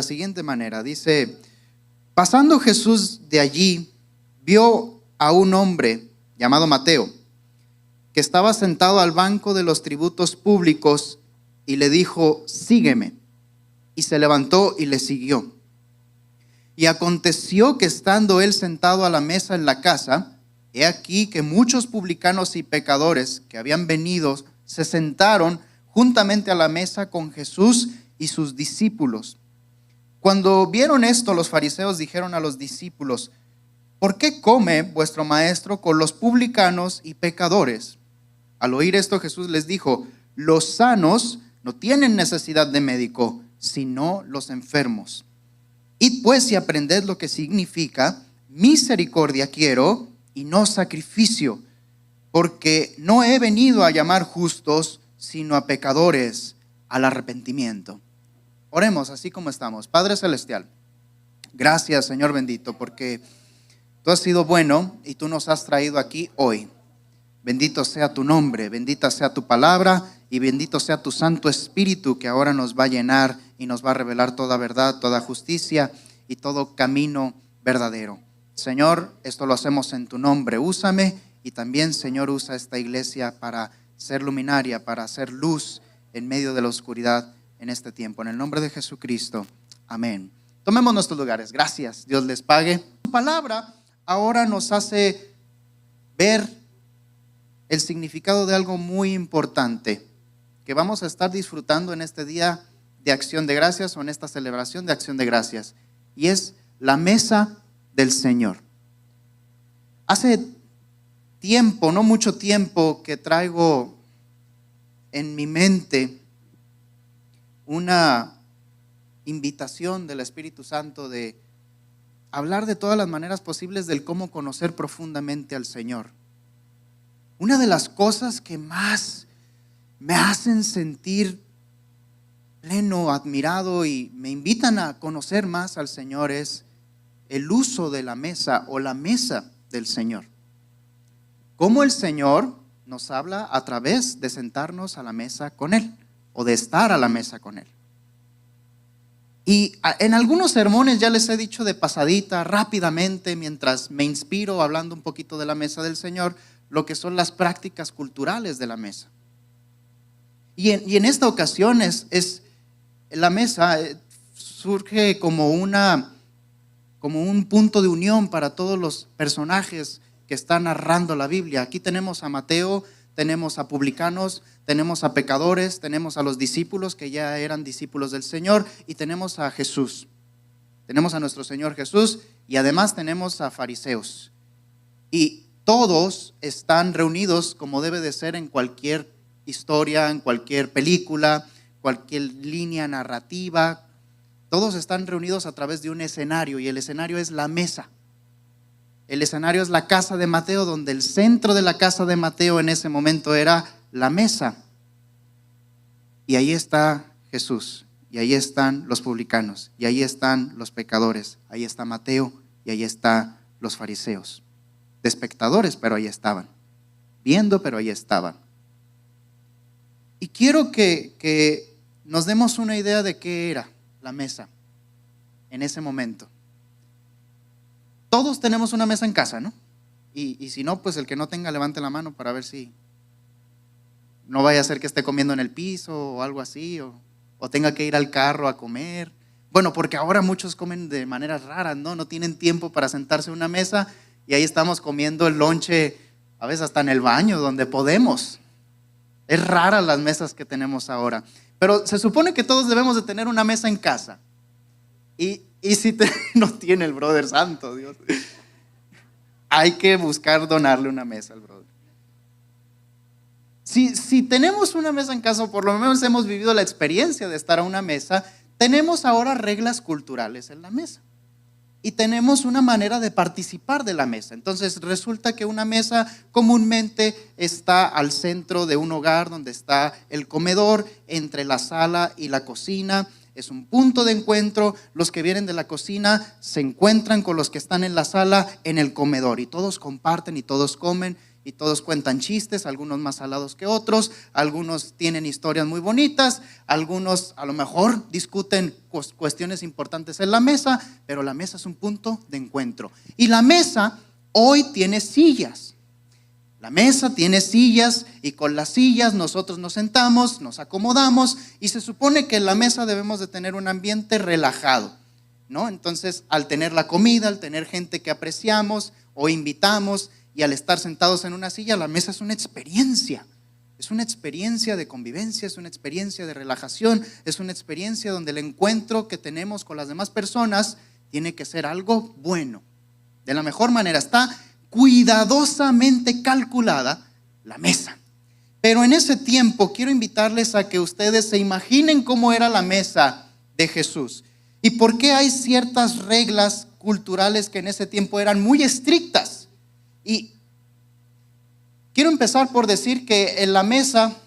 la siguiente manera. Dice: pasando Jesús de allí, vio a un hombre llamado Mateo, que estaba sentado al banco de los tributos públicos, y le dijo: sígueme. Y se levantó y le siguió. Y aconteció que estando él sentado a la mesa en la casa, he aquí que muchos publicanos y pecadores que habían venido se sentaron juntamente a la mesa con Jesús y sus discípulos. Cuando vieron esto, los fariseos dijeron a los discípulos: ¿por qué come vuestro maestro con los publicanos y pecadores? Al oír esto, Jesús les dijo: los sanos no tienen necesidad de médico, sino los enfermos. Id pues y aprended lo que significa: misericordia quiero y no sacrificio, porque no he venido a llamar justos, sino a pecadores al arrepentimiento. Oremos así como estamos. Padre Celestial, gracias, Señor bendito, porque tú has sido bueno y tú nos has traído aquí hoy. Bendito sea tu nombre, bendita sea tu palabra y bendito sea tu Santo Espíritu, que ahora nos va a llenar y nos va a revelar toda verdad, toda justicia y todo camino verdadero. Señor, esto lo hacemos en tu nombre. Úsame, y también, Señor, usa esta iglesia para ser luminaria, para hacer luz en medio de la oscuridad en este tiempo. En el nombre de Jesucristo, amén. Tomemos nuestros lugares. Gracias, Dios les pague. Tu palabra ahora nos hace ver el significado de algo muy importante que vamos a estar disfrutando en este día de Acción de Gracias, o en esta celebración de Acción de Gracias, y es la mesa del Señor. Hace tiempo, no mucho tiempo, que traigo en mi mente una invitación del Espíritu Santo de hablar de todas las maneras posibles del cómo conocer profundamente al Señor. Una de las cosas que más me hacen sentir pleno, admirado y me invitan a conocer más al Señor es el uso de la mesa, o la mesa del Señor. Cómo el Señor nos habla a través de sentarnos a la mesa con Él, o de estar a la mesa con Él. Y en algunos sermones ya les he dicho de pasadita, rápidamente, mientras me inspiro hablando un poquito de la mesa del Señor, lo que son las prácticas culturales de la mesa. Y en esta ocasión la mesa surge como un punto de unión para todos los personajes que están narrando la Biblia. Aquí tenemos a Mateo, tenemos a publicanos, tenemos a pecadores, tenemos a los discípulos que ya eran discípulos del Señor, y tenemos a Jesús. Tenemos a nuestro Señor Jesús, y además tenemos a fariseos. Y todos están reunidos como debe de ser en cualquier historia, en cualquier película, cualquier línea narrativa. Todos están reunidos a través de un escenario, y el escenario es la mesa. El escenario es la casa de Mateo, donde el centro de la casa de Mateo en ese momento era la mesa. Y ahí está Jesús, y ahí están los publicanos, y ahí están los pecadores, ahí está Mateo, y ahí están los fariseos. De espectadores, pero ahí estaban. Viendo, pero ahí estaban. Y quiero que nos demos una idea de qué era la mesa en ese momento. Todos tenemos una mesa en casa, ¿no? Y si no, pues el que no tenga, levante la mano para ver si no vaya a ser que esté comiendo en el piso o algo así, o tenga que ir al carro a comer. Bueno, porque ahora muchos comen de maneras raras, ¿no? No tienen tiempo para sentarse a una mesa, y ahí estamos comiendo el lonche, a veces hasta en el baño, donde podemos. Es rara las mesas que tenemos ahora. Pero se supone que todos debemos de tener una mesa en casa. Y si no tiene el brother santo, Dios, hay que buscar donarle una mesa al brother. Si tenemos una mesa en casa, o por lo menos hemos vivido la experiencia de estar a una mesa, tenemos ahora reglas culturales en la mesa. Y tenemos una manera de participar de la mesa. Entonces resulta que una mesa comúnmente está al centro de un hogar, donde está el comedor, entre la sala y la cocina. Es un punto de encuentro. Los que vienen de la cocina se encuentran con los que están en la sala en el comedor, y todos comparten y todos comen. y todos cuentan chistes, algunos más salados que otros, algunos tienen historias muy bonitas, algunos a lo mejor discuten cuestiones importantes en la mesa, pero la mesa es un punto de encuentro. Y la mesa hoy tiene sillas. La mesa tiene sillas y con las sillas nosotros nos sentamos, nos acomodamos y se supone que en la mesa debemos de tener un ambiente relajado, ¿no? Entonces, al tener la comida, al tener gente que apreciamos o invitamos y al estar sentados en una silla, la mesa es una experiencia de convivencia, es una experiencia de relajación, es una experiencia donde el encuentro que tenemos con las demás personas tiene que ser algo bueno. De la mejor manera está cuidadosamente calculada la mesa. Pero en ese tiempo quiero invitarles a que ustedes se imaginen cómo era la mesa de Jesús y por qué hay ciertas reglas culturales que en ese tiempo eran muy estrictas. Y quiero empezar por decir que en la mesa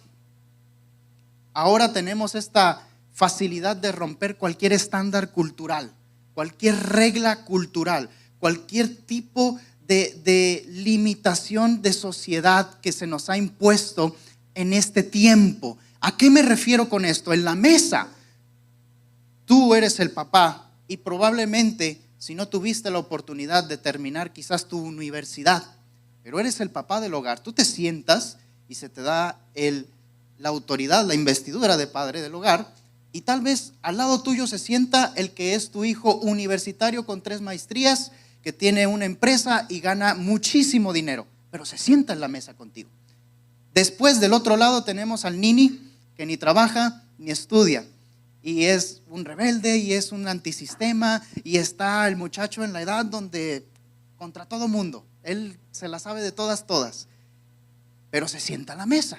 ahora tenemos esta facilidad de romper cualquier estándar cultural, cualquier regla cultural, cualquier tipo de limitación de sociedad que se nos ha impuesto en este tiempo. ¿A qué me refiero con esto? En la mesa, tú eres el papá y probablemente si no tuviste la oportunidad de terminar quizás tu universidad, pero eres el papá del hogar, tú te sientas y se te da la autoridad, la investidura de padre del hogar, y tal vez al lado tuyo se sienta el que es tu hijo universitario con 3 maestrías, que tiene una empresa y gana muchísimo dinero, pero se sienta en la mesa contigo. Después del otro lado tenemos al nini que ni trabaja ni estudia y es un rebelde y es un antisistema, y está el muchacho en la edad donde contra todo mundo, él se la sabe de todas, pero se sienta a la mesa.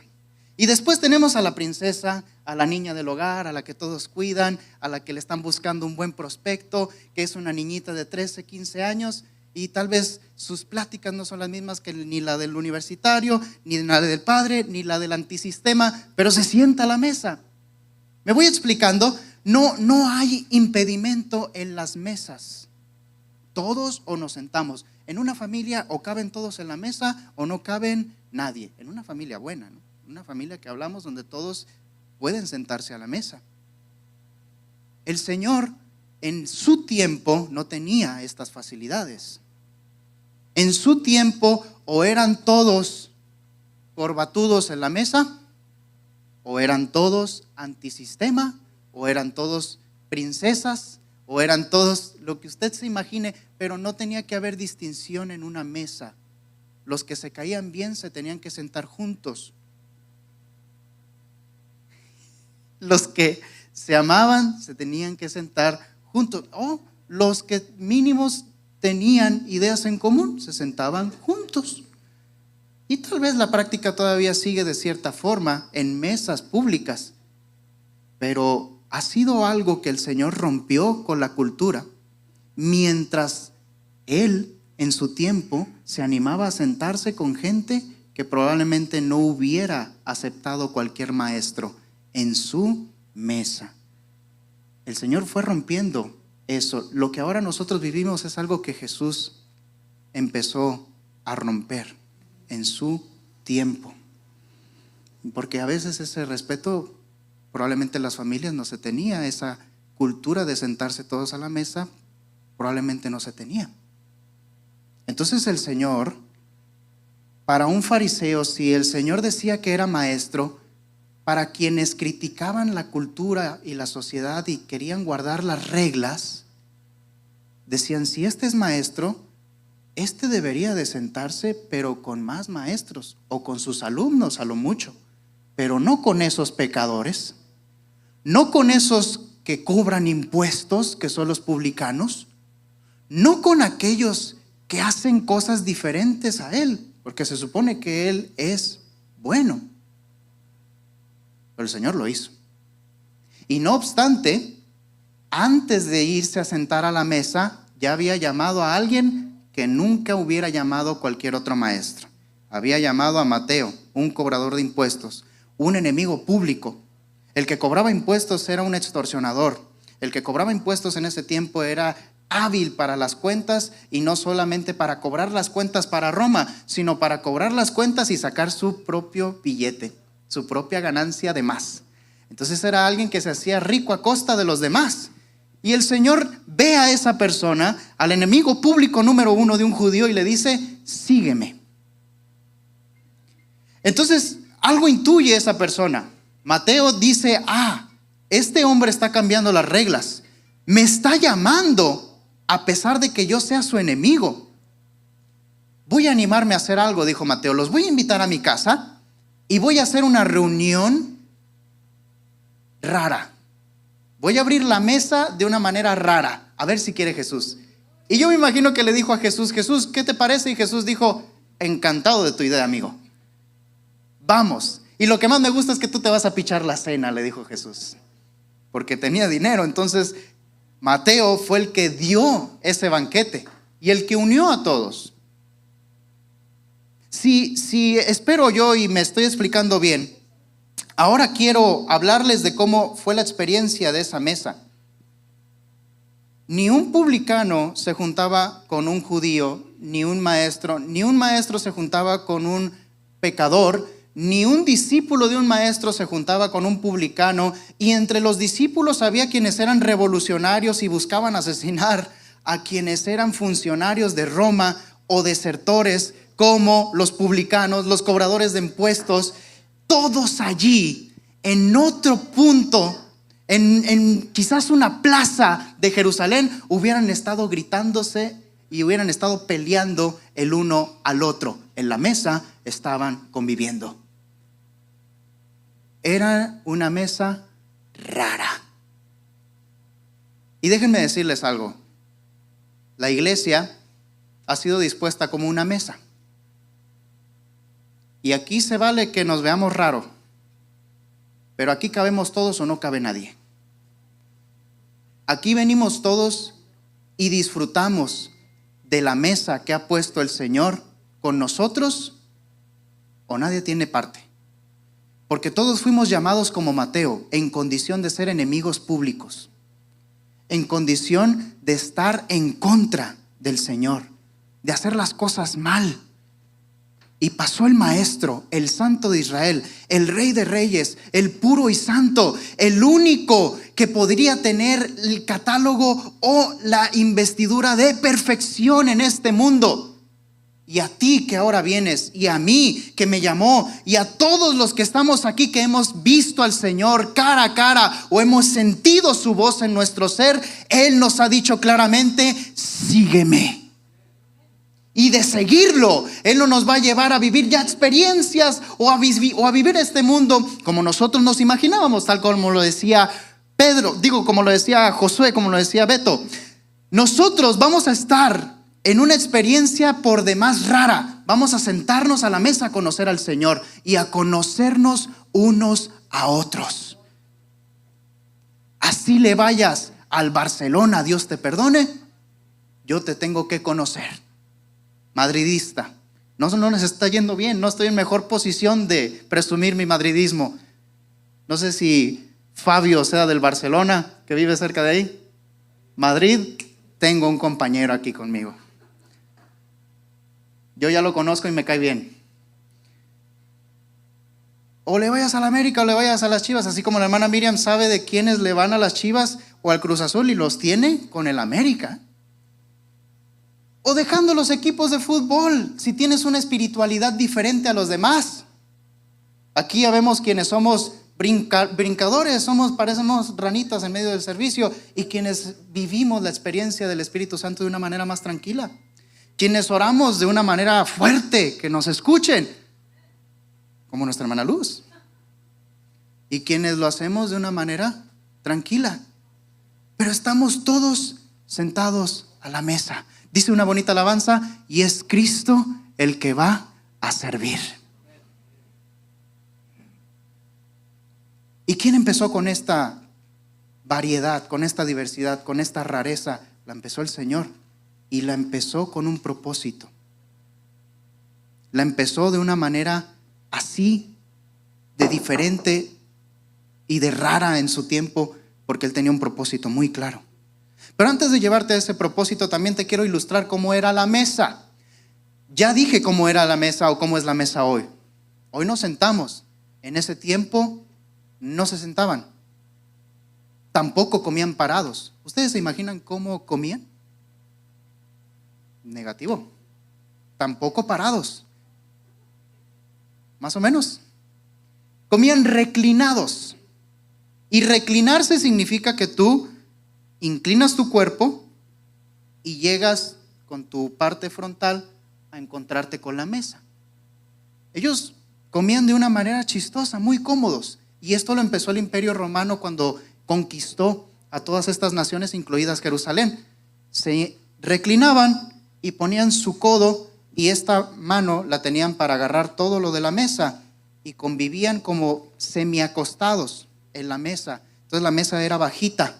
Y después tenemos a la princesa, a la niña del hogar, a la que todos cuidan, a la que le están buscando un buen prospecto, que es una niñita de 13, 15 años, y tal vez sus pláticas no son las mismas que ni la del universitario, ni la del padre, ni la del antisistema, pero se sienta a la mesa. Me voy explicando, no hay impedimento en las mesas. Todos o nos sentamos. En una familia o caben todos en la mesa o no caben nadie. En una familia buena, ¿no? Una familia que hablamos donde todos pueden sentarse a la mesa. El Señor en su tiempo no tenía estas facilidades. En su tiempo o eran todos corbatudos en la mesa, o eran todos antisistema, o eran todos princesas, o eran todos lo que usted se imagine, pero no tenía que haber distinción en una mesa. Los que se caían bien se tenían que sentar juntos. Los que se amaban se tenían que sentar juntos. O los que mínimos tenían ideas en común se sentaban juntos. Y tal vez la práctica todavía sigue de cierta forma en mesas públicas, pero ha sido algo que el Señor rompió con la cultura, mientras Él en su tiempo se animaba a sentarse con gente que probablemente no hubiera aceptado cualquier maestro en su mesa. El Señor fue rompiendo eso. Lo que ahora nosotros vivimos es algo que Jesús empezó a romper en su tiempo. Porque a veces ese respeto, probablemente en las familias no se tenía, esa cultura de sentarse todos a la mesa, probablemente no se tenía. Entonces el Señor, para un fariseo, si el Señor decía que era maestro, para quienes criticaban la cultura y la sociedad y querían guardar las reglas, decían, si este es maestro, este debería de sentarse, pero con más maestros o con sus alumnos a lo mucho, pero no con esos pecadores, no con esos que cobran impuestos, que son los publicanos, no con aquellos que hacen cosas diferentes a él, porque se supone que él es bueno. Pero el Señor lo hizo. Y no obstante, antes de irse a sentar a la mesa, ya había llamado a alguien que nunca hubiera llamado cualquier otro maestro. Había llamado a Mateo, un cobrador de impuestos, un enemigo público. El que cobraba impuestos era un extorsionador. El que cobraba impuestos en ese tiempo era hábil para las cuentas, y no solamente para cobrar las cuentas para Roma, sino para cobrar las cuentas y sacar su propio billete, su propia ganancia de más. Entonces era alguien que se hacía rico a costa de los demás. Y el Señor ve a esa persona, al enemigo público número 1 de un judío, y le dice: sígueme. Entonces algo intuye esa persona. Mateo dice: este hombre está cambiando las reglas, me está llamando a pesar de que yo sea su enemigo. Voy a animarme a hacer algo, dijo Mateo. Los voy a invitar a mi casa y voy a hacer una reunión rara. Voy a abrir la mesa de una manera rara, a ver si quiere Jesús. Y yo me imagino que le dijo a Jesús: Jesús, ¿qué te parece? Y Jesús dijo: encantado de tu idea, amigo. Vamos. Y lo que más me gusta es que tú te vas a pichar la cena, le dijo Jesús, porque tenía dinero. Entonces Mateo fue el que dio ese banquete y el que unió a todos. Si espero yo y me estoy explicando bien, ahora quiero hablarles de cómo fue la experiencia de esa mesa. Ni un publicano se juntaba con un judío, ni un maestro se juntaba con un pecador, ni un discípulo de un maestro se juntaba con un publicano. Y entre los discípulos había quienes eran revolucionarios y buscaban asesinar a quienes eran funcionarios de Roma o desertores, como los publicanos, los cobradores de impuestos. Todos allí, en otro punto, en quizás una plaza de Jerusalén, hubieran estado gritándose y hubieran estado peleando el uno al otro. En la mesa estaban conviviendo. Era una mesa rara. Y déjenme decirles algo. La iglesia ha sido dispuesta como una mesa. Y aquí se vale que nos veamos raro, pero aquí cabemos todos o no cabe nadie. Aquí venimos todos y disfrutamos de la mesa que ha puesto el Señor con nosotros, o nadie tiene parte. Porque todos fuimos llamados como Mateo, en condición de ser enemigos públicos, en condición de estar en contra del Señor, de hacer las cosas mal. Y pasó el Maestro, el Santo de Israel, el Rey de Reyes, el puro y santo, el único que podría tener el catálogo o la investidura de perfección en este mundo. Y a ti que ahora vienes, y a mí que me llamó, y a todos los que estamos aquí que hemos visto al Señor cara a cara o hemos sentido su voz en nuestro ser, Él nos ha dicho claramente: sígueme. Y de seguirlo, Él no nos va a llevar a vivir ya experiencias o a vivir este mundo como nosotros nos imaginábamos, tal como lo decía como lo decía Josué, como lo decía Beto. Nosotros vamos a estar en una experiencia por demás rara. Vamos a sentarnos a la mesa a conocer al Señor y a conocernos unos a otros. Así le vayas al Barcelona, Dios te perdone, yo te tengo que conocer. Madridista, no les está yendo bien, no estoy en mejor posición de presumir mi madridismo. No sé si Fabio sea del Barcelona, que vive cerca de ahí. Madrid, tengo un compañero aquí conmigo. Yo ya lo conozco y me cae bien. O le vayas a la América o le vayas a las Chivas, así como la hermana Miriam sabe de quiénes le van a las Chivas o al Cruz Azul y los tiene con el América. O dejando los equipos de fútbol, si tienes una espiritualidad diferente a los demás. Aquí ya vemos quienes somos brincadores, parecemos ranitas en medio del servicio, y quienes vivimos la experiencia del Espíritu Santo de una manera más tranquila. Quienes oramos de una manera fuerte, que nos escuchen, como nuestra hermana Luz. Y quienes lo hacemos de una manera tranquila. Pero estamos todos sentados a la mesa. Dice una bonita alabanza: y es Cristo el que va a servir. ¿Y quién empezó con esta variedad, con esta diversidad, con esta rareza? La empezó el Señor, y la empezó con un propósito. La empezó de una manera así, de diferente y de rara en su tiempo, porque Él tenía un propósito muy claro. Pero antes de llevarte a ese propósito, también te quiero ilustrar cómo era la mesa. Ya dije cómo era la mesa o cómo es la mesa hoy. Hoy nos sentamos. En ese tiempo no se sentaban. Tampoco comían parados. ¿Ustedes se imaginan cómo comían? Negativo. Tampoco parados. Más o menos. Comían reclinados. Y reclinarse significa que tú inclinas tu cuerpo y llegas con tu parte frontal a encontrarte con la mesa. Ellos comían de una manera chistosa, muy cómodos. Y esto lo empezó el Imperio Romano cuando conquistó a todas estas naciones, incluidas Jerusalén. Se reclinaban y ponían su codo y esta mano la tenían para agarrar todo lo de la mesa y convivían como semiacostados en la mesa. Entonces la mesa era bajita.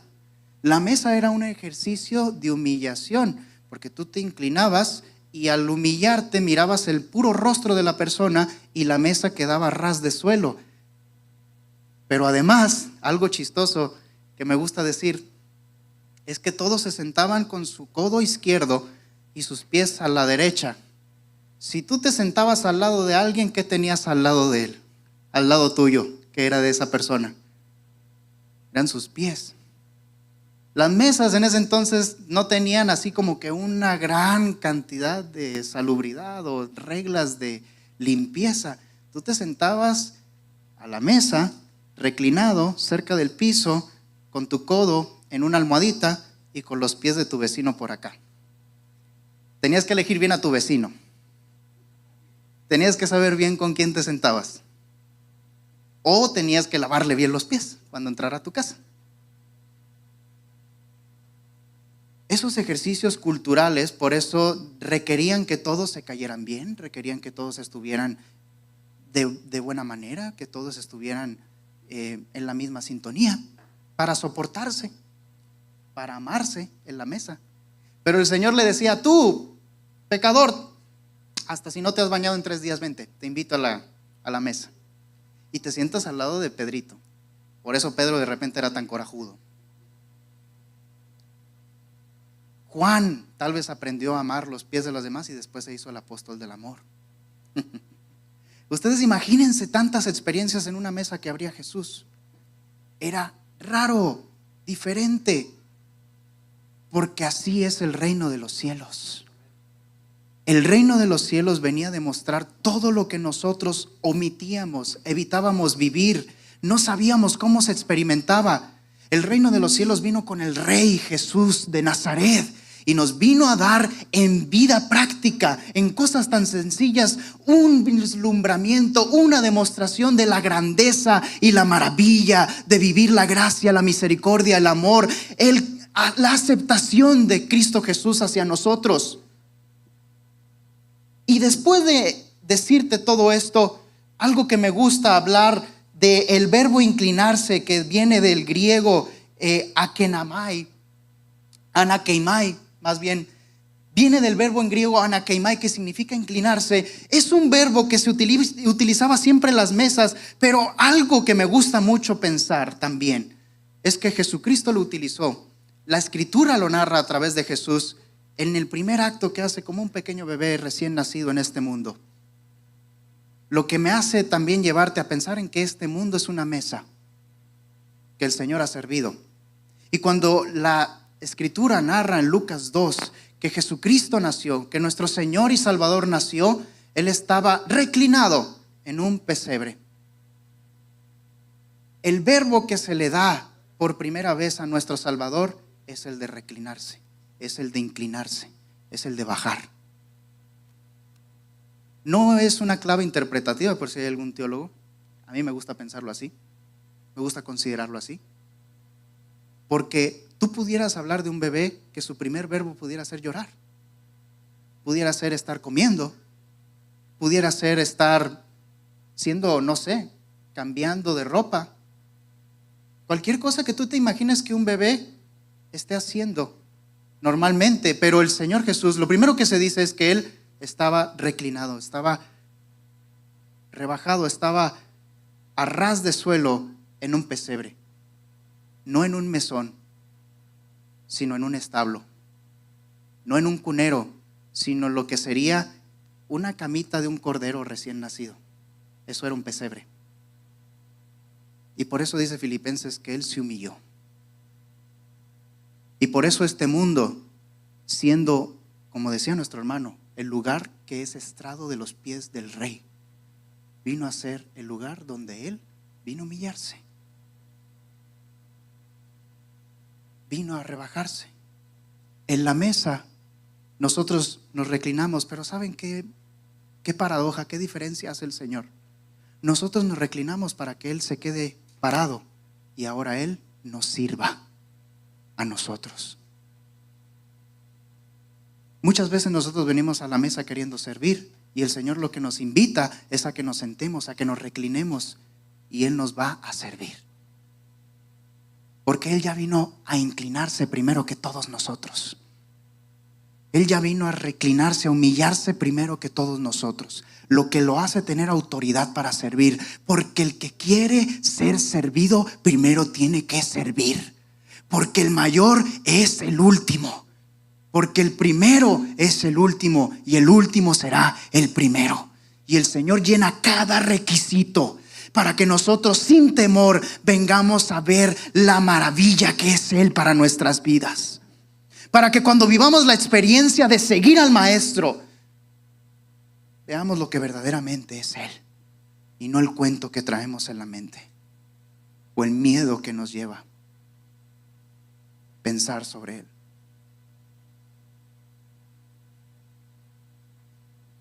La mesa era un ejercicio de humillación, porque tú te inclinabas y al humillarte mirabas el puro rostro de la persona y la mesa quedaba ras de suelo. Pero además, algo chistoso que me gusta decir, es que todos se sentaban con su codo izquierdo y sus pies a la derecha. Si tú te sentabas al lado de alguien, ¿qué tenías al lado de él? Al lado tuyo, que era de esa persona. Eran sus pies. Las mesas en ese entonces no tenían así como que una gran cantidad de salubridad o reglas de limpieza. Tú te sentabas a la mesa, reclinado, cerca del piso, con tu codo en una almohadita y con los pies de tu vecino por acá. Tenías que elegir bien a tu vecino. Tenías que saber bien con quién te sentabas. O tenías que lavarle bien los pies cuando entrara a tu casa. Esos ejercicios culturales, por eso requerían que todos se cayeran bien, requerían que todos estuvieran de buena manera, que todos estuvieran en la misma sintonía, para soportarse, para amarse en la mesa. Pero el Señor le decía, tú, pecador, hasta si no te has bañado en 3 días, vente, te invito a la mesa. Y te sientas al lado de Pedrito. Por eso Pedro de repente era tan corajudo. Juan tal vez aprendió a amar los pies de los demás y después se hizo el apóstol del amor. Ustedes imagínense tantas experiencias en una mesa que abría Jesús. Era raro, diferente, porque así es el reino de los cielos. El reino de los cielos venía a demostrar todo lo que nosotros omitíamos, evitábamos vivir, no sabíamos cómo se experimentaba. El reino de los cielos vino con el Rey Jesús de Nazaret y nos vino a dar en vida práctica, en cosas tan sencillas, un vislumbramiento, una demostración de la grandeza y la maravilla de vivir la gracia, la misericordia, el amor, la aceptación de Cristo Jesús hacia nosotros. Y después de decirte todo esto, algo que me gusta hablar del verbo inclinarse, que viene del griego anakeimai, más bien, viene del verbo en griego anakeimai, que significa inclinarse. Es un verbo que se utilizaba siempre en las mesas, pero algo que me gusta mucho pensar también es que Jesucristo lo utilizó. La Escritura lo narra a través de Jesús en el primer acto que hace como un pequeño bebé recién nacido en este mundo. Lo que me hace también llevarte a pensar en que este mundo es una mesa que el Señor ha servido. Y cuando la Escritura narra en Lucas 2 que Jesucristo nació, que nuestro Señor y Salvador nació, Él estaba reclinado en un pesebre. El verbo que se le da por primera vez a nuestro Salvador es el de reclinarse, es el de inclinarse, es el de bajar. No es una clave interpretativa, por si hay algún teólogo. A mí me gusta pensarlo así, me gusta considerarlo así. Porque tú pudieras hablar de un bebé que su primer verbo pudiera ser llorar, pudiera ser estar comiendo, pudiera ser estar siendo, no sé, cambiando de ropa. Cualquier cosa que tú te imagines que un bebé esté haciendo normalmente, pero el Señor Jesús, lo primero que se dice es que Él estaba reclinado, estaba rebajado, estaba a ras de suelo en un pesebre, no en un mesón. sino en un establo. No en un cunero, sino lo que sería una camita de un cordero recién nacido. Eso era un pesebre. Y por eso dice Filipenses que Él se humilló. Y por eso este mundo, siendo, como decía nuestro hermano, el lugar que es estrado de los pies del Rey, vino a ser el lugar donde Él vino a humillarse. Vino a rebajarse. En la mesa nosotros nos reclinamos, pero ¿saben qué paradoja, qué diferencia hace el Señor? Nosotros nos reclinamos para que Él se quede parado y ahora Él nos sirva a nosotros. Muchas veces nosotros venimos a la mesa queriendo servir y el Señor lo que nos invita es a que nos sentemos, a que nos reclinemos y Él nos va a servir. Porque Él ya vino a inclinarse primero que todos nosotros. Él ya vino a reclinarse, a humillarse primero que todos nosotros, lo que lo hace tener autoridad para servir, porque el que quiere ser servido primero tiene que servir, porque el mayor es el último, porque el primero es el último y el último será el primero. Y el Señor llena cada requisito para que nosotros sin temor vengamos a ver la maravilla que es Él para nuestras vidas. Para que cuando vivamos la experiencia de seguir al Maestro, veamos lo que verdaderamente es Él y no el cuento que traemos en la mente o el miedo que nos lleva a pensar sobre Él.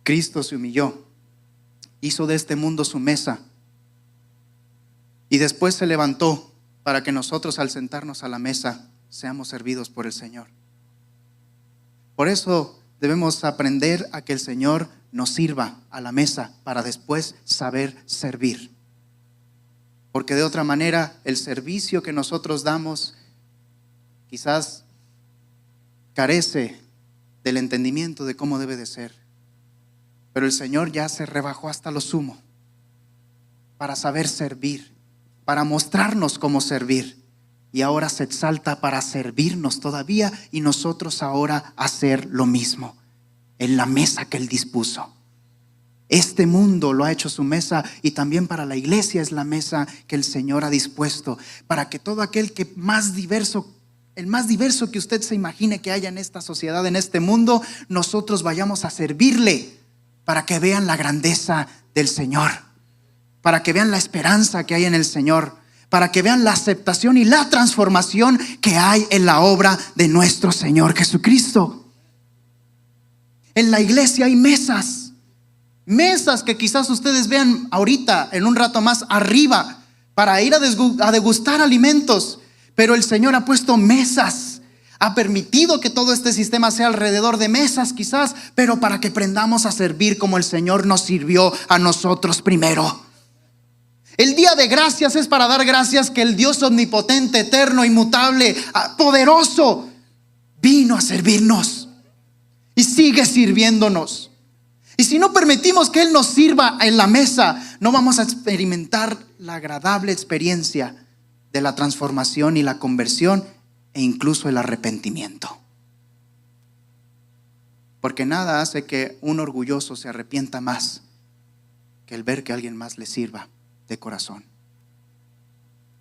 Cristo se humilló, hizo de este mundo su mesa y después se levantó para que nosotros al sentarnos a la mesa seamos servidos por el Señor. Por eso debemos aprender a que el Señor nos sirva a la mesa para después saber servir. Porque de otra manera el servicio que nosotros damos quizás carece del entendimiento de cómo debe de ser. Pero el Señor ya se rebajó hasta lo sumo para saber servir, para mostrarnos cómo servir. Y ahora se exalta para servirnos todavía y nosotros ahora hacer lo mismo en la mesa que Él dispuso. Este mundo lo ha hecho su mesa y también para la iglesia es la mesa que el Señor ha dispuesto para que todo aquel que más diverso, el más diverso que usted se imagine que haya en esta sociedad, en este mundo, nosotros vayamos a servirle para que vean la grandeza del Señor, para que vean la esperanza que hay en el Señor, para que vean la aceptación y la transformación que hay en la obra de nuestro Señor Jesucristo. En la iglesia hay mesas que quizás ustedes vean ahorita en un rato más arriba para ir a degustar alimentos, pero el Señor ha puesto mesas, ha permitido que todo este sistema sea alrededor de mesas quizás, pero para que aprendamos a servir como el Señor nos sirvió a nosotros primero. El día de gracias es para dar gracias que el Dios omnipotente, eterno, inmutable, poderoso, vino a servirnos y sigue sirviéndonos. Y si no permitimos que Él nos sirva en la mesa, no vamos a experimentar la agradable experiencia de la transformación y la conversión e incluso el arrepentimiento. Porque nada hace que un orgulloso se arrepienta más que el ver que alguien más le sirva de corazón.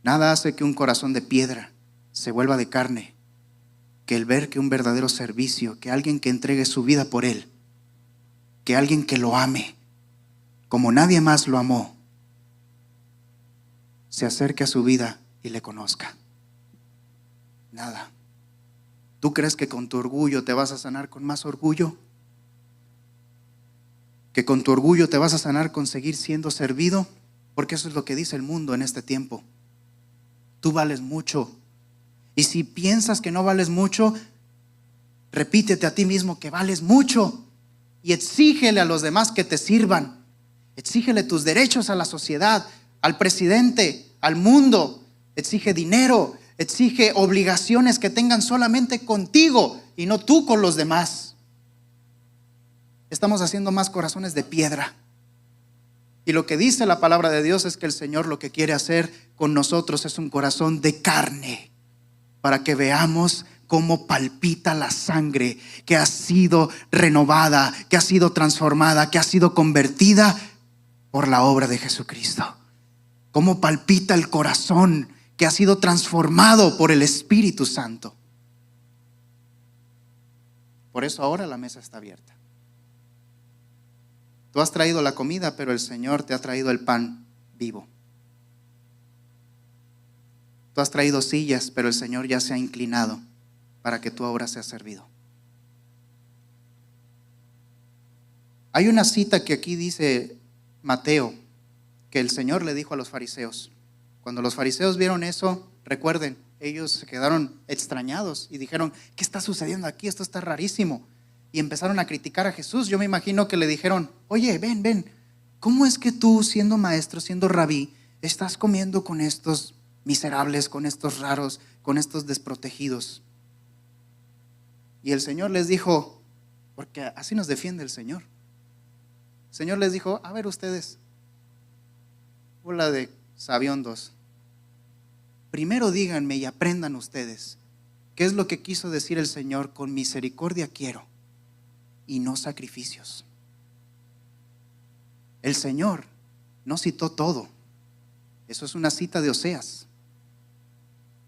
Nada hace que un corazón de piedra se vuelva de carne que el ver que un verdadero servicio, que alguien que entregue su vida por Él, que alguien que lo ame como nadie más lo amó, se acerque a su vida y le conozca. Nada. ¿Tú crees que con tu orgullo te vas a sanar con más orgullo? ¿Que con tu orgullo te vas a sanar con seguir siendo servido? Porque eso es lo que dice el mundo en este tiempo. Tú vales mucho. Y si piensas que no vales mucho, repítete a ti mismo que vales mucho. Y exígele a los demás que te sirvan. Exígele tus derechos a la sociedad, al presidente, al mundo. Exige dinero, exige obligaciones que tengan solamente contigo y no tú con los demás. Estamos haciendo más corazones de piedra. Y lo que dice la palabra de Dios es que el Señor lo que quiere hacer con nosotros es un corazón de carne, para que veamos cómo palpita la sangre que ha sido renovada, que ha sido transformada, que ha sido convertida por la obra de Jesucristo. Cómo palpita el corazón que ha sido transformado por el Espíritu Santo. Por eso ahora la mesa está abierta. Tú has traído la comida, pero el Señor te ha traído el pan vivo. Tú has traído sillas, pero el Señor ya se ha inclinado para que tú ahora seas servido. Hay una cita que aquí dice Mateo, que el Señor le dijo a los fariseos. Cuando los fariseos vieron eso, recuerden, ellos se quedaron extrañados y dijeron: ¿qué está sucediendo aquí? Esto está rarísimo. Y empezaron a criticar a Jesús. Yo me imagino que le dijeron: oye, ven, ¿cómo es que tú, siendo maestro, siendo rabí, estás comiendo con estos miserables, con estos raros, con estos desprotegidos? Y el Señor les dijo, porque así nos defiende el Señor. El Señor les dijo: a ver ustedes, bola de sabiondos, primero díganme y aprendan ustedes qué es lo que quiso decir el Señor con misericordia quiero y no sacrificios. El Señor no citó todo. Eso es una cita de Oseas.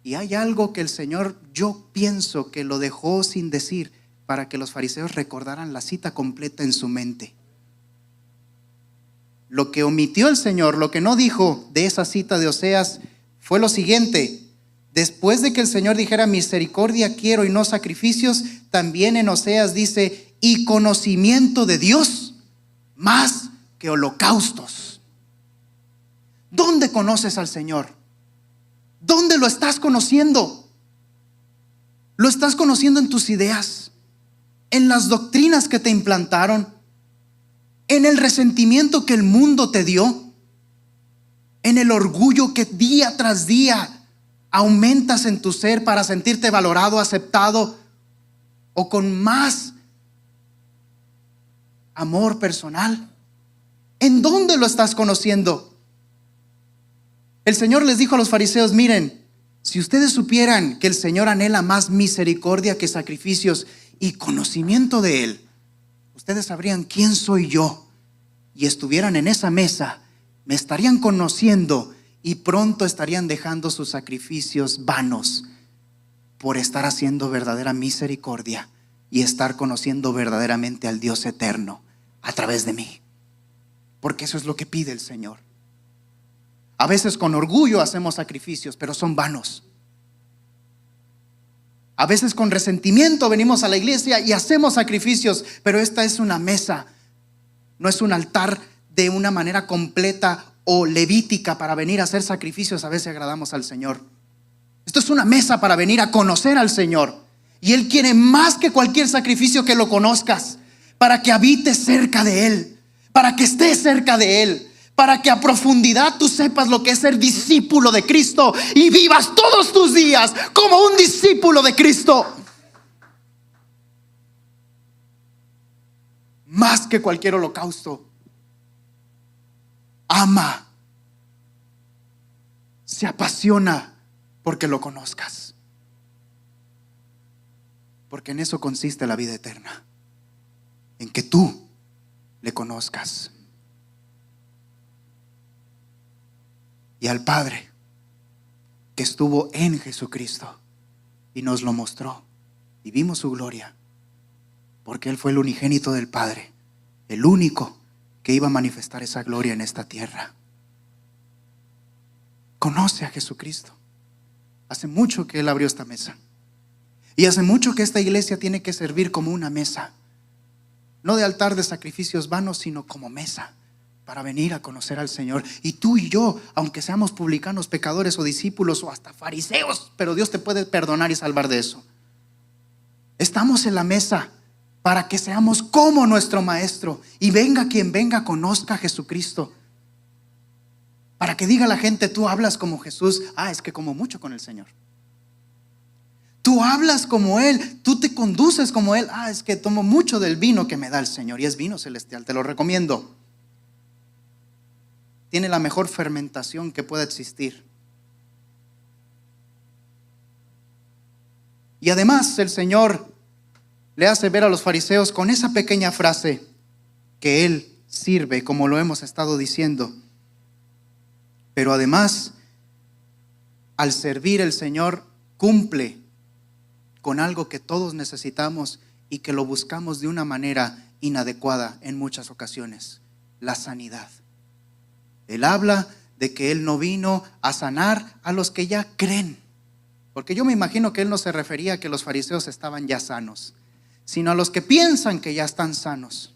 Y hay algo que el Señor, yo pienso que lo dejó sin decir para que los fariseos recordaran la cita completa en su mente. Lo que omitió el Señor, lo que no dijo de esa cita de Oseas, fue lo siguiente: después de que el Señor dijera misericordia quiero y no sacrificios, también en Oseas dice: y conocimiento de Dios más que holocaustos. ¿Dónde conoces al Señor? ¿Dónde lo estás conociendo? ¿Lo estás conociendo en tus ideas? ¿En las doctrinas que te implantaron? ¿En el resentimiento que el mundo te dio? ¿En el orgullo que día tras día aumentas en tu ser para sentirte valorado, aceptado? ¿O con más amor personal? ¿En dónde lo estás conociendo? El Señor les dijo a los fariseos: miren, si ustedes supieran que el Señor anhela más misericordia que sacrificios y conocimiento de Él, ustedes sabrían quién soy yo y estuvieran en esa mesa, me estarían conociendo y pronto estarían dejando sus sacrificios vanos por estar haciendo verdadera misericordia y estar conociendo verdaderamente al Dios eterno a través de mí. Porque eso es lo que pide el Señor. A veces con orgullo hacemos sacrificios, pero son vanos. A veces con resentimiento venimos a la iglesia y hacemos sacrificios, pero esta es una mesa, no es un altar de una manera completa o levítica para venir a hacer sacrificios. A veces agradamos al Señor. Esto es una mesa para venir a conocer al Señor. Y Él quiere más que cualquier sacrificio que lo conozcas, para que habites cerca de Él, para que estés cerca de Él, para que a profundidad tú sepas lo que es ser discípulo de Cristo y vivas todos tus días como un discípulo de Cristo. Más que cualquier holocausto, ama, se apasiona porque lo conozcas. Porque en eso consiste la vida eterna, en que tú le conozcas. Y al Padre que estuvo en Jesucristo y nos lo mostró y vimos su gloria, porque Él fue el unigénito del Padre, el único que iba a manifestar esa gloria en esta tierra. Conoce a Jesucristo. Hace mucho que Él abrió esta mesa y hace mucho que esta iglesia tiene que servir como una mesa, no de altar de sacrificios vanos, sino como mesa para venir a conocer al Señor. Y tú y yo, aunque seamos publicanos, pecadores o discípulos o hasta fariseos, pero Dios te puede perdonar y salvar de eso. Estamos en la mesa para que seamos como nuestro Maestro, y venga quien venga, conozca a Jesucristo. Para que diga la gente: tú hablas como Jesús. Es que como mucho con el Señor. Tú hablas como Él, tú te conduces como Él. Es que tomo mucho del vino que me da el Señor, y es vino celestial, te lo recomiendo. Tiene la mejor fermentación que pueda existir. Y además el Señor le hace ver a los fariseos con esa pequeña frase que Él sirve, como lo hemos estado diciendo. Pero además, al servir, el Señor cumple con algo que todos necesitamos y que lo buscamos de una manera inadecuada en muchas ocasiones: la sanidad. Él habla de que Él no vino a sanar a los que ya creen, porque yo me imagino que Él no se refería a que los fariseos estaban ya sanos, sino a los que piensan que ya están sanos.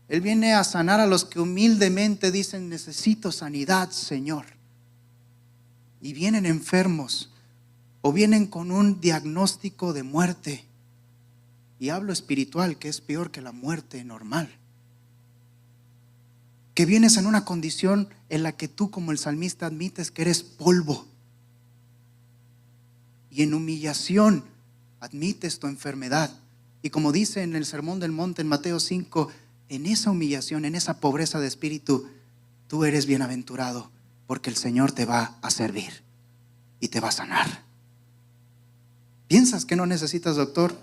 Él viene a sanar a los que humildemente dicen: necesito sanidad, Señor. Y vienen enfermos o vienen con un diagnóstico de muerte. Y hablo espiritual, que es peor que la muerte normal. Que vienes en una condición en la que tú, como el salmista, admites que eres polvo. Y en humillación admites tu enfermedad. Y como dice en el Sermón del Monte en Mateo 5, en esa humillación, en esa pobreza de espíritu, tú eres bienaventurado, porque el Señor te va a servir y te va a sanar. ¿Piensas que no necesitas doctor?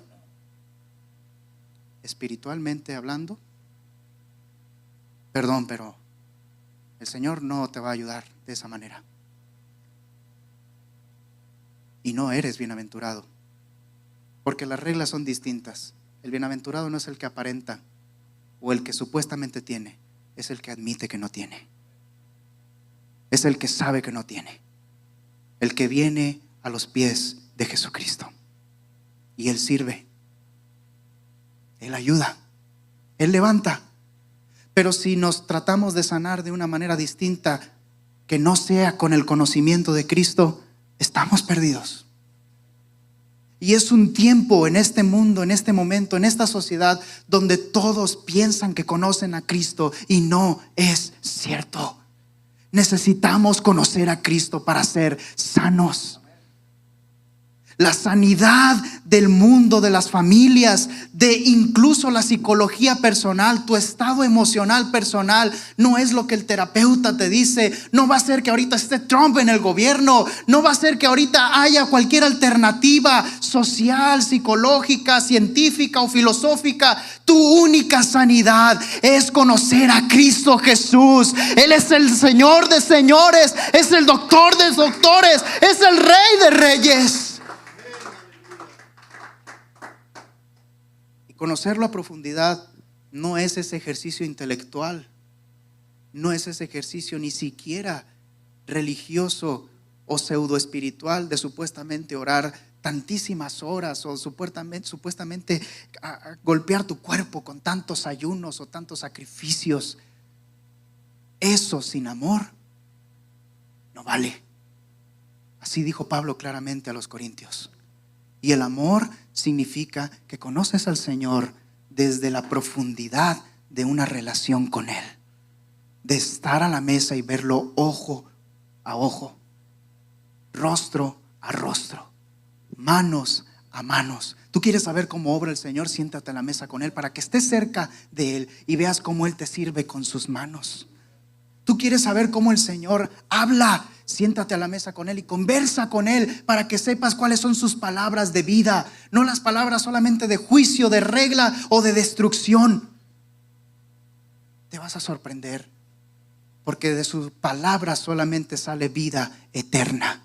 Espiritualmente hablando, perdón, pero el Señor no te va a ayudar de esa manera. Y no eres bienaventurado, porque las reglas son distintas. El bienaventurado no es el que aparenta o el que supuestamente tiene, es el que admite que no tiene. Es el que sabe que no tiene. El que viene a los pies de Jesucristo. Y Él sirve. Él ayuda. Él levanta. Pero si nos tratamos de sanar de una manera distinta, que no sea con el conocimiento de Cristo, estamos perdidos. Y es un tiempo en este mundo, en este momento, en esta sociedad, donde todos piensan que conocen a Cristo y no es cierto. Necesitamos conocer a Cristo para ser sanos. La sanidad del mundo, de las familias, de incluso la psicología personal, tu estado emocional personal, no es lo que el terapeuta te dice. No va a ser que ahorita esté Trump en el gobierno. No va a ser que ahorita haya cualquier alternativa social, psicológica, científica o filosófica. Tu única sanidad es conocer a Cristo Jesús. Él es el Señor de señores, es el doctor de doctores, es el Rey de reyes. Conocerlo a profundidad no es ese ejercicio intelectual, no es ese ejercicio ni siquiera religioso o pseudo espiritual de supuestamente orar tantísimas horas o supuestamente a golpear tu cuerpo con tantos ayunos o tantos sacrificios. Eso sin amor no vale. Así dijo Pablo claramente a los Corintios. Y el amor significa que conoces al Señor desde la profundidad de una relación con Él, de estar a la mesa y verlo ojo a ojo, rostro a rostro, manos a manos. Tú quieres saber cómo obra el Señor, siéntate a la mesa con Él para que estés cerca de Él y veas cómo Él te sirve con sus manos. Tú quieres saber cómo el Señor habla, siéntate a la mesa con Él y conversa con Él para que sepas cuáles son sus palabras de vida, no las palabras solamente de juicio, de regla o de destrucción. Te vas a sorprender, porque de sus palabras solamente sale vida eterna.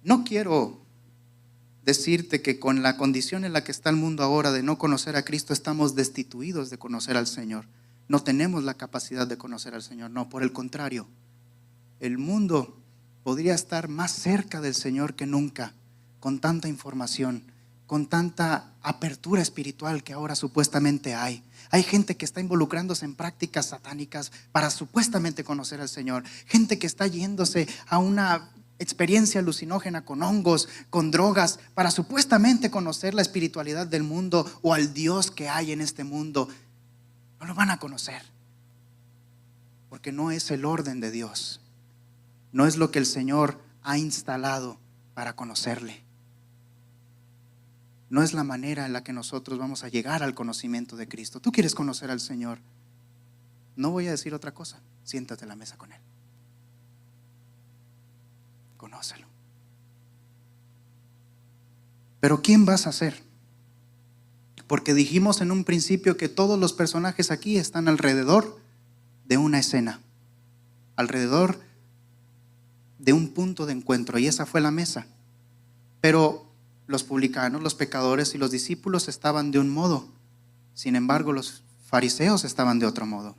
No quiero decirte que con la condición en la que está el mundo ahora de no conocer a Cristo estamos destituidos de conocer al Señor. No tenemos la capacidad de conocer al Señor. No, por el contrario, el mundo podría estar más cerca del Señor que nunca, con tanta información, con tanta apertura espiritual que ahora supuestamente hay. Hay gente que está involucrándose en prácticas satánicas para supuestamente conocer al Señor. Gente que está yéndose a una experiencia alucinógena con hongos, con drogas, para supuestamente conocer la espiritualidad del mundo o al Dios que hay en este mundo. No lo van a conocer, porque no es el orden de Dios, no es lo que el Señor ha instalado para conocerle. No es la manera en la que nosotros vamos a llegar al conocimiento de Cristo. Tú quieres conocer al Señor, no voy a decir otra cosa, siéntate a la mesa con Él. conócelo. Pero ¿quién vas a ser? Porque dijimos en un principio que todos los personajes aquí están alrededor de una escena, alrededor de un punto de encuentro, y esa fue la mesa. Pero los publicanos, los pecadores y los discípulos estaban de un modo, sin embargo los fariseos estaban de otro modo.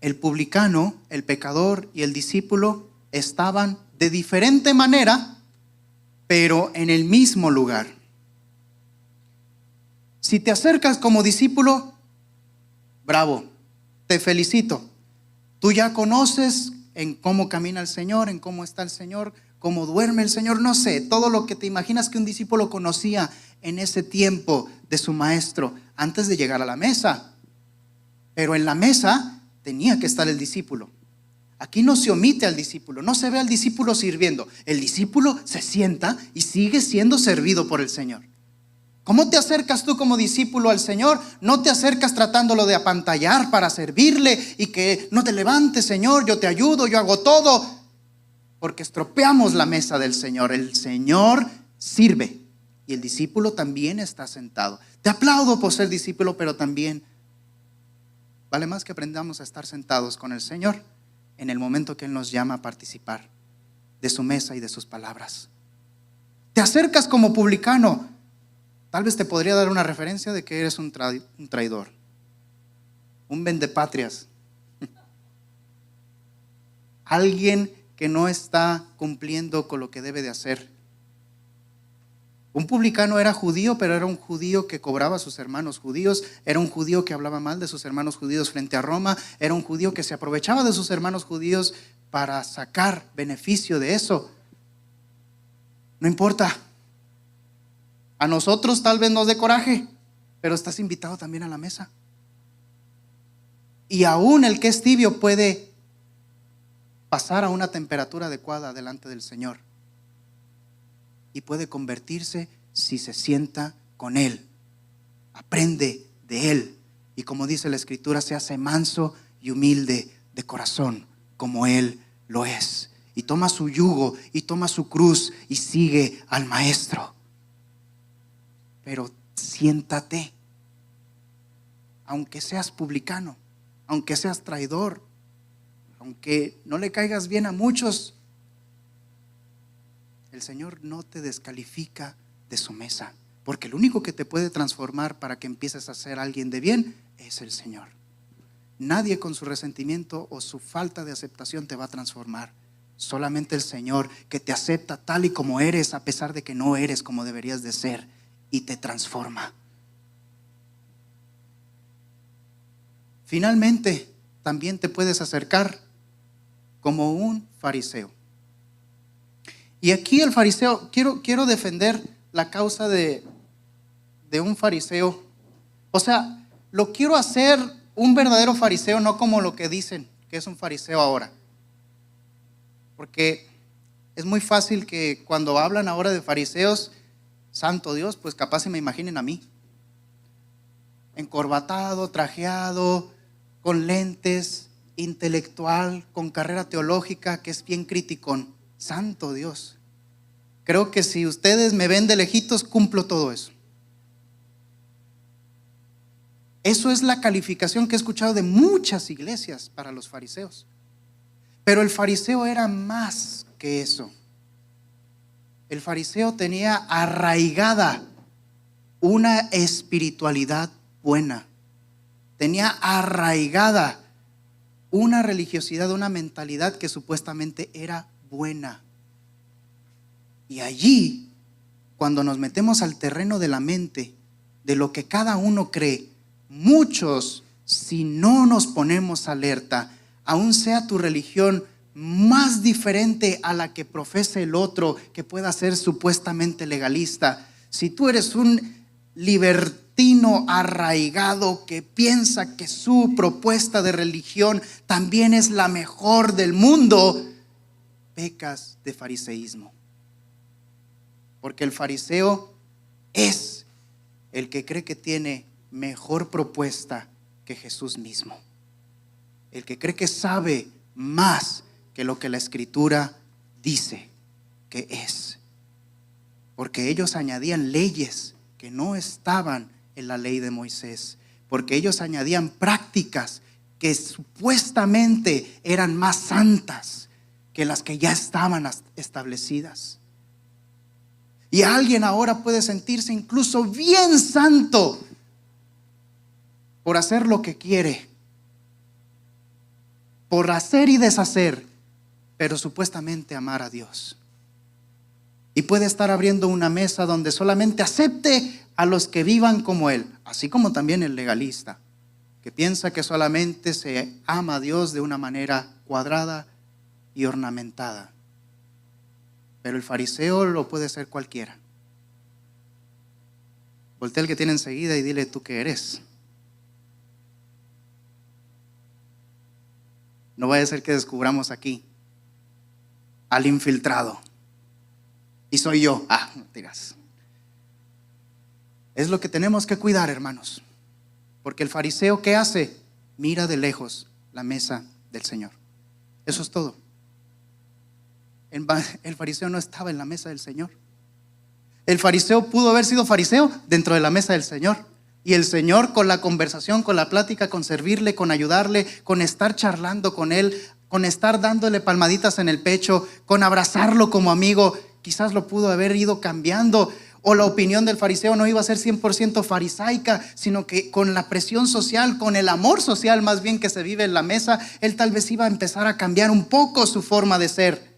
El publicano, el pecador y el discípulo estaban de diferente manera, pero en el mismo lugar. Si te acercas como discípulo, bravo, te felicito. Tú ya conoces en cómo camina el Señor, en cómo está el Señor, cómo duerme el Señor, no sé, todo lo que te imaginas que un discípulo conocía en ese tiempo de su maestro antes de llegar a la mesa. Pero en la mesa tenía que estar el discípulo. Aquí no se omite al discípulo, no se ve al discípulo sirviendo. El discípulo se sienta y sigue siendo servido por el Señor. ¿Cómo te acercas tú como discípulo al Señor? No te acercas tratándolo de apantallar para servirle y que no te levantes, Señor, yo te ayudo, yo hago todo. Porque estropeamos la mesa del Señor. El Señor sirve y el discípulo también está sentado. Te aplaudo por ser discípulo, pero también vale más que aprendamos a estar sentados con el Señor en el momento que Él nos llama a participar de su mesa y de sus palabras. Te acercas como publicano. Tal vez te podría dar una referencia de que eres un traidor, un vendepatrias, alguien que no está cumpliendo con lo que debe de hacer. Un publicano era judío, pero era un judío que cobraba a sus hermanos judíos, era un judío que hablaba mal de sus hermanos judíos frente a Roma, era un judío que se aprovechaba de sus hermanos judíos para sacar beneficio de eso. No importa. A nosotros tal vez nos dé coraje, pero estás invitado también a la mesa. Y aún el que es tibio puede pasar a una temperatura adecuada delante del Señor. Y puede convertirse si se sienta con Él. Aprende de Él. Y como dice la Escritura, se hace manso y humilde de corazón, como Él lo es. Y toma su yugo y toma su cruz y sigue al Maestro. Pero siéntate, aunque seas publicano, aunque seas traidor, aunque no le caigas bien a muchos, el Señor no te descalifica de su mesa, porque el único que te puede transformar para que empieces a ser alguien de bien es el Señor. Nadie con su resentimiento o su falta de aceptación te va a transformar. Solamente el Señor, que te acepta tal y como eres, a pesar de que no eres como deberías de ser, y te transforma. Finalmente, también te puedes acercar como un fariseo. Y aquí el fariseo, quiero defender la causa de un fariseo. O sea, lo quiero hacer un verdadero fariseo, no como lo que dicen que es un fariseo ahora. Porque es muy fácil que cuando hablan ahora de fariseos, santo Dios, pues capaz se me imaginen a mí. Encorbatado, trajeado, con lentes, intelectual, con carrera teológica, que es bien criticón. Santo Dios. Creo que si ustedes me ven de lejitos, cumplo todo eso. Eso es la calificación que he escuchado de muchas iglesias para los fariseos. Pero el fariseo era más que eso. El fariseo tenía arraigada una espiritualidad buena. Tenía arraigada una religiosidad, una mentalidad que supuestamente era buena. Y allí, cuando nos metemos al terreno de la mente, de lo que cada uno cree, muchos, si no nos ponemos alerta, aun sea tu religión más diferente a la que profesa el otro, que pueda ser supuestamente legalista, si tú eres un libertino arraigado que piensa que su propuesta de religión también es la mejor del mundo, pecas de fariseísmo. Porque el fariseo es el que cree que tiene mejor propuesta que Jesús mismo. El que cree que sabe más que lo que la Escritura dice que es. Porque ellos añadían leyes que no estaban en la ley de Moisés. Porque ellos añadían prácticas que supuestamente eran más santas que las que ya estaban establecidas. Y alguien ahora puede sentirse incluso bien santo por hacer lo que quiere, por hacer y deshacer, pero supuestamente amar a Dios. Y puede estar abriendo una mesa donde solamente acepte a los que vivan como él, así como también el legalista, que piensa que solamente se ama a Dios de una manera cuadrada y ornamentada. Pero el fariseo lo puede ser cualquiera. Voltea al que tiene enseguida y dile: ¿tú qué eres? No vaya a ser que descubramos aquí al infiltrado. Y soy yo. No digas. Es lo que tenemos que cuidar, hermanos. Porque el fariseo, ¿qué hace? Mira de lejos la mesa del Señor. Eso es todo. El fariseo no estaba en la mesa del Señor. El fariseo pudo haber sido fariseo dentro de la mesa del Señor. Y el Señor, con la conversación, con la plática, con servirle, con ayudarle, con estar charlando con él, con estar dándole palmaditas en el pecho, con abrazarlo como amigo, quizás lo pudo haber ido cambiando. O la opinión del fariseo no iba a ser 100% farisaica, sino que con la presión social, con el amor social más bien que se vive en la mesa, él tal vez iba a empezar a cambiar un poco su forma de ser.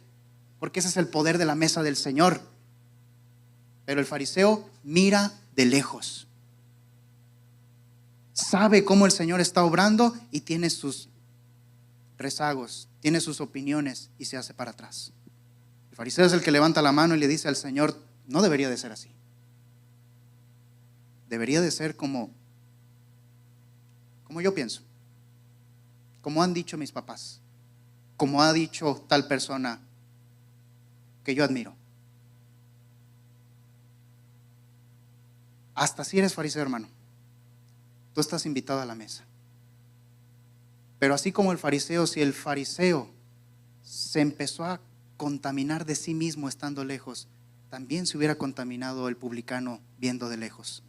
Porque ese es el poder de la mesa del Señor. Pero el fariseo mira de lejos. Sabe cómo el Señor está obrando y tiene sus rezagos, tiene sus opiniones y se hace para atrás. El fariseo es el que levanta la mano y le dice al Señor: no debería de ser así. Debería de ser como yo pienso, como han dicho mis papás, como ha dicho tal persona que yo admiro. Hasta si eres fariseo, hermano, tú estás invitado a la mesa. Pero así como el fariseo, si el fariseo se empezó a contaminar de sí mismo estando lejos, también se hubiera contaminado el publicano viendo de lejos.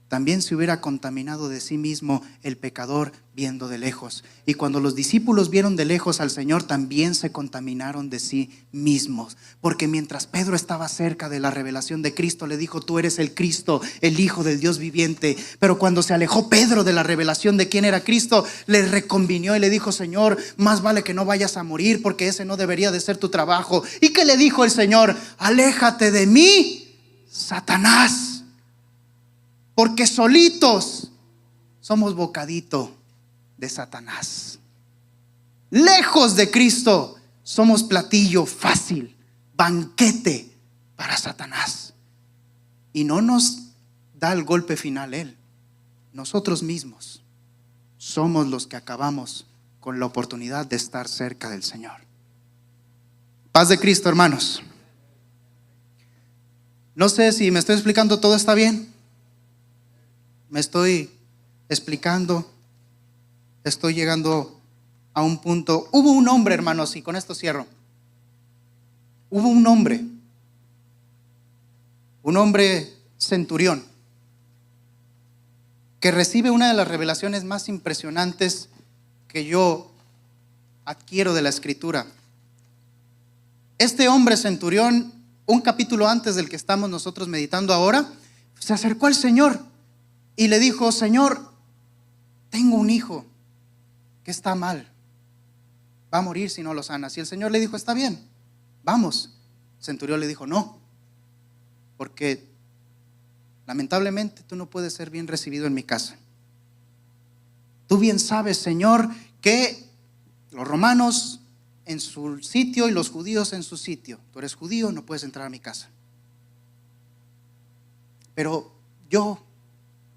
También se hubiera contaminado de sí mismo el pecador viendo de lejos. Y cuando los discípulos vieron de lejos al Señor, también se contaminaron de sí mismos. Porque mientras Pedro estaba cerca de la revelación de Cristo, le dijo: tú eres el Cristo, el Hijo del Dios viviente. Pero cuando se alejó Pedro de la revelación de quién era Cristo, le reconvinió y le dijo: Señor, más vale que no vayas a morir, porque ese no debería de ser tu trabajo. ¿Y qué le dijo el Señor? Aléjate de mí, Satanás. Porque solitos somos bocadito de Satanás. Lejos de Cristo somos platillo fácil, banquete para Satanás. Y no nos da el golpe final él. Nosotros mismos somos los que acabamos con la oportunidad de estar cerca del Señor. Paz de Cristo, hermanos. No sé si me estoy explicando, ¿todo está bien? Me estoy explicando, estoy llegando a un punto. Hubo un hombre, hermanos, y con esto cierro. Hubo un hombre centurión, que recibe una de las revelaciones más impresionantes que yo adquiero de la Escritura. Este hombre centurión, un capítulo antes del que estamos nosotros meditando ahora, se acercó al Señor y le dijo: Señor, tengo un hijo que está mal, va a morir si no lo sanas. Y el Señor le dijo: está bien, vamos. El centurión le dijo: no, porque lamentablemente tú no puedes ser bien recibido en mi casa. Tú bien sabes, Señor, que los romanos en su sitio y los judíos en su sitio. Tú eres judío, no puedes entrar a mi casa. Pero yo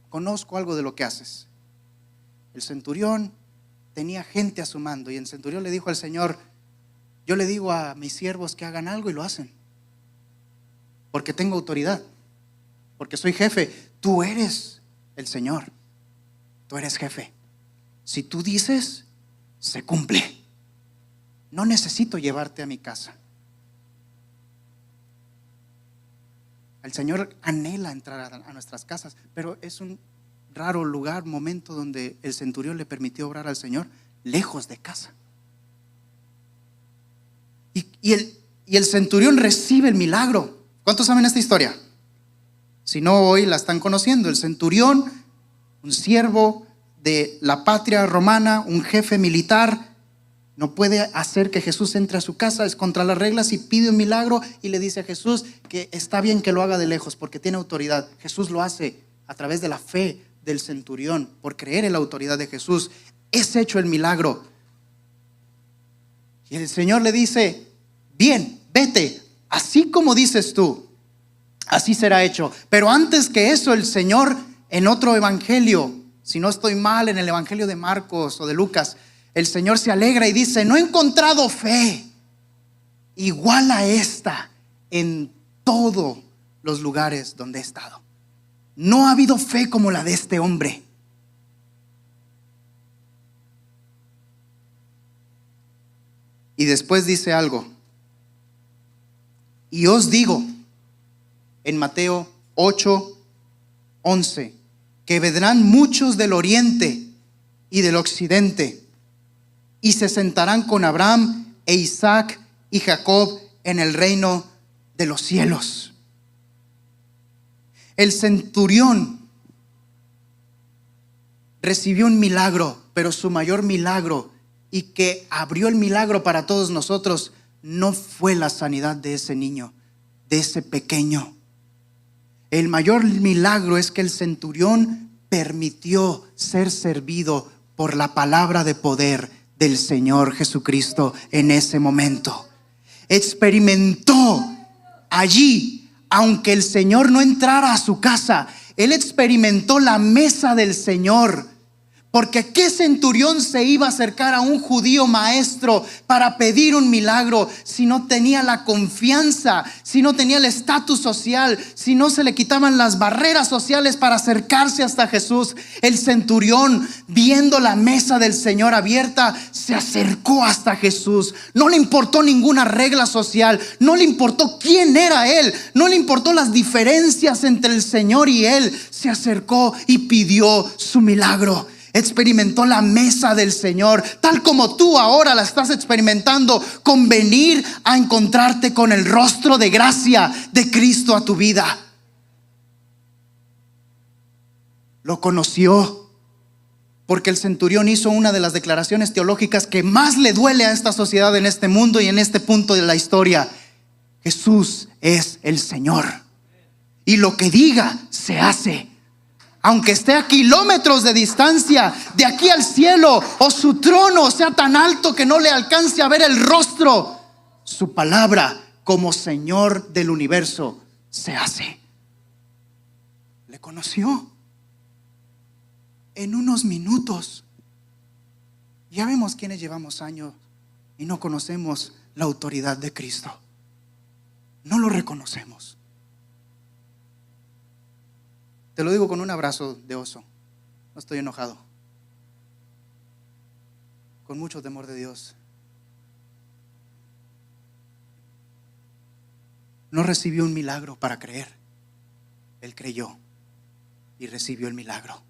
conozco algo de lo que haces. El centurión tenía gente a su mando y el centurión le dijo al Señor: yo le digo a mis siervos que hagan algo y lo hacen, porque tengo autoridad, porque soy jefe. Tú eres el Señor, tú eres jefe. Si tú dices, se cumple. no necesito llevarte a mi casa. El Señor anhela entrar a nuestras casas, pero es un raro lugar, momento donde el centurión le permitió obrar al Señor lejos de casa. Y el centurión recibe el milagro. ¿Cuántos saben esta historia? Si no, hoy la están conociendo. El centurión, un siervo de la patria romana, un jefe militar, no puede hacer que Jesús entre a su casa, es contra las reglas, y pide un milagro y le dice a Jesús que está bien que lo haga de lejos porque tiene autoridad. Jesús lo hace a través de la fe del centurión, por creer en la autoridad de Jesús. Es hecho el milagro. Y el Señor le dice: bien, vete, así como dices tú, así será hecho. Pero antes que eso, el Señor, en otro evangelio, si no estoy mal, en el evangelio de Marcos o de Lucas, el Señor se alegra y dice: no he encontrado fe igual a esta en todos los lugares donde he estado. No ha habido fe como la de este hombre. Y después dice algo: y os digo, en Mateo 8:11, que vendrán muchos del oriente y del occidente y se sentarán con Abraham e Isaac y Jacob en el reino de los cielos. El centurión recibió un milagro, pero su mayor milagro, y que abrió el milagro para todos nosotros, no fue la sanidad de ese niño, de ese pequeño. El mayor milagro es que el centurión permitió ser servido por la palabra de poder del Señor Jesucristo en ese momento. Experimentó allí, aunque el Señor no entrara a su casa, él experimentó la mesa del Señor. Porque ¿qué centurión se iba a acercar a un judío maestro para pedir un milagro si no tenía la confianza, si no tenía el estatus social, si no se le quitaban las barreras sociales para acercarse hasta Jesús? El centurión, viendo la mesa del Señor abierta, se acercó hasta Jesús. No le importó ninguna regla social, no le importó quién era él, no le importó las diferencias entre el Señor y él. Se acercó y pidió su milagro. Experimentó la mesa del Señor, tal como tú ahora la estás experimentando, con venir a encontrarte con el rostro de gracia de Cristo a tu vida. Lo conoció, porque el centurión hizo una de las declaraciones teológicas que más le duele a esta sociedad en este mundo y en este punto de la historia: Jesús es el Señor, y lo que diga se hace. Aunque esté a kilómetros de distancia de aquí al cielo, o su trono sea tan alto que no le alcance a ver el rostro, su palabra como Señor del universo se hace. Le conoció en unos minutos. Ya vemos quienes llevamos años y no conocemos la autoridad de Cristo. No lo reconocemos. Te lo digo con un abrazo de oso. No estoy enojado. Con mucho temor de Dios. No recibió un milagro para creer. Él creyó y recibió el milagro.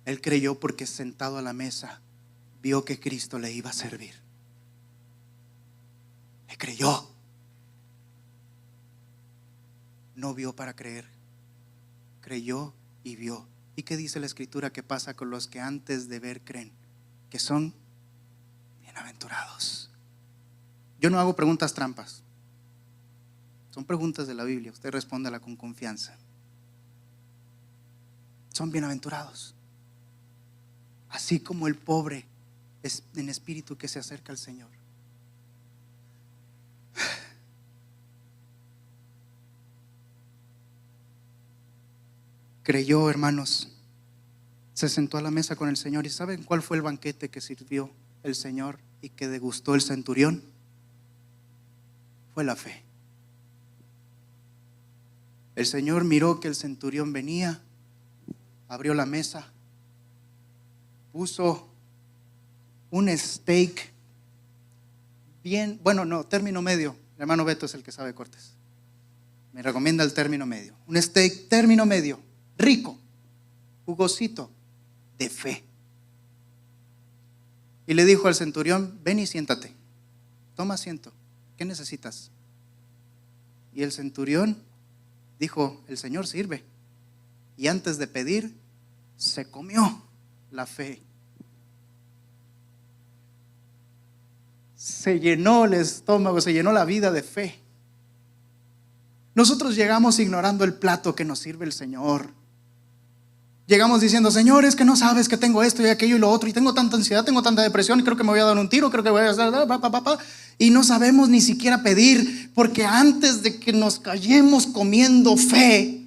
Él creyó porque sentado a la mesa vio que Cristo le iba a servir. Le creyó. No vio para creer. Creyó y vio. ¿Y qué dice la Escritura que pasa con los que antes de ver creen? Que son bienaventurados. Yo no hago preguntas trampas. Son preguntas de la Biblia. Usted respóndela con confianza. Son bienaventurados. Así como el pobre en espíritu que se acerca al Señor. Creyó, hermanos, se sentó a la mesa con el Señor. ¿Y saben cuál fue el banquete que sirvió el Señor y que degustó el centurión? Fue la fe. El Señor miró que el centurión venía, abrió la mesa, puso un steak bien, bueno, no, término medio. El hermano Beto es el que sabe cortes. Me recomienda el término medio. Un steak término medio, rico, jugosito, de fe. Y le dijo al centurión: ven y siéntate, toma asiento, ¿qué necesitas? Y el centurión dijo: el Señor sirve. Y antes de pedir, se comió la fe. Se llenó el estómago, se llenó la vida de fe. Nosotros llegamos ignorando el plato que nos sirve el Señor. Llegamos diciendo: Señor, es que no sabes que tengo esto y aquello y lo otro, y tengo tanta ansiedad, tengo tanta depresión, y creo que me voy a dar un tiro, creo que voy a hacer, y no sabemos ni siquiera pedir, porque antes de que nos callemos comiendo fe,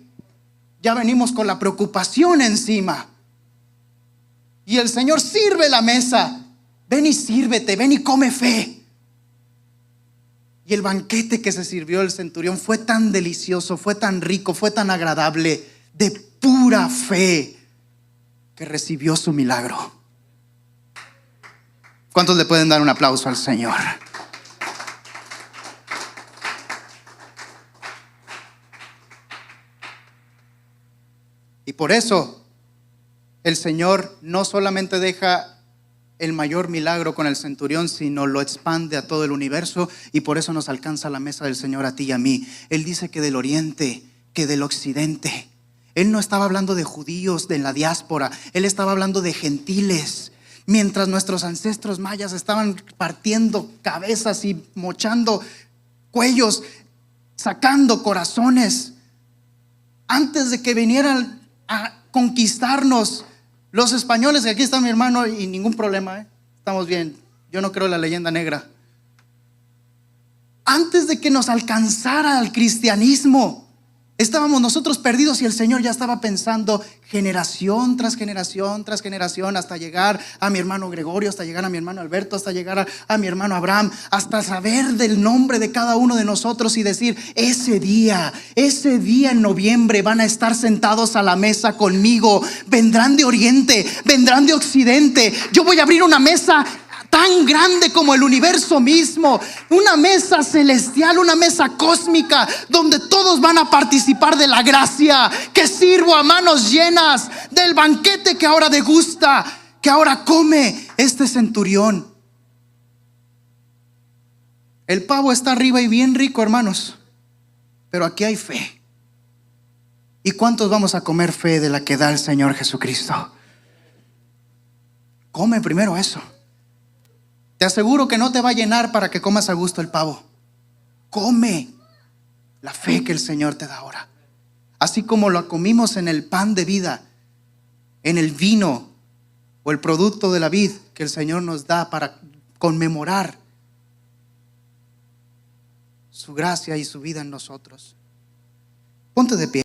ya venimos con la preocupación encima. Y el Señor sirve la mesa. Ven y sírvete, ven y come fe. Y el banquete que se sirvió el centurión fue tan delicioso, fue tan rico, fue tan agradable, de pura fe, que recibió su milagro. ¿Cuántos le pueden dar un aplauso al Señor? Y por eso el Señor no solamente deja el mayor milagro con el centurión, sino lo expande a todo el universo, y por eso nos alcanza la mesa del Señor a ti y a mí. Él dice que del oriente, que del occidente. Él no estaba hablando de judíos de la diáspora, Él estaba hablando de gentiles. Mientras nuestros ancestros mayas estaban partiendo cabezas y mochando cuellos, sacando corazones, antes de que vinieran a conquistarnos los españoles, que aquí está mi hermano y ningún problema, estamos bien, yo no creo en la leyenda negra. Antes de que nos alcanzara el cristianismo, estábamos nosotros perdidos, y el Señor ya estaba pensando generación tras generación tras generación, hasta llegar a mi hermano Gregorio, hasta llegar a mi hermano Alberto, hasta llegar a mi hermano Abraham, hasta saber del nombre de cada uno de nosotros y decir: ese día en noviembre van a estar sentados a la mesa conmigo. Vendrán de oriente, vendrán de occidente. Yo voy a abrir una mesa tan grande como el universo mismo, una mesa celestial, una mesa cósmica, donde todos van a participar de la gracia que sirvo a manos llenas, del banquete que ahora degusta, que ahora come este centurión. El pavo está arriba y bien rico, hermanos, pero aquí hay fe. ¿Y cuántos vamos a comer fe de la que da el Señor Jesucristo? Come primero eso. Te aseguro que no te va a llenar para que comas a gusto el pavo. Come la fe que el Señor te da ahora. Así como lo comimos en el pan de vida, en el vino o el producto de la vid que el Señor nos da para conmemorar su gracia y su vida en nosotros. Ponte de pie.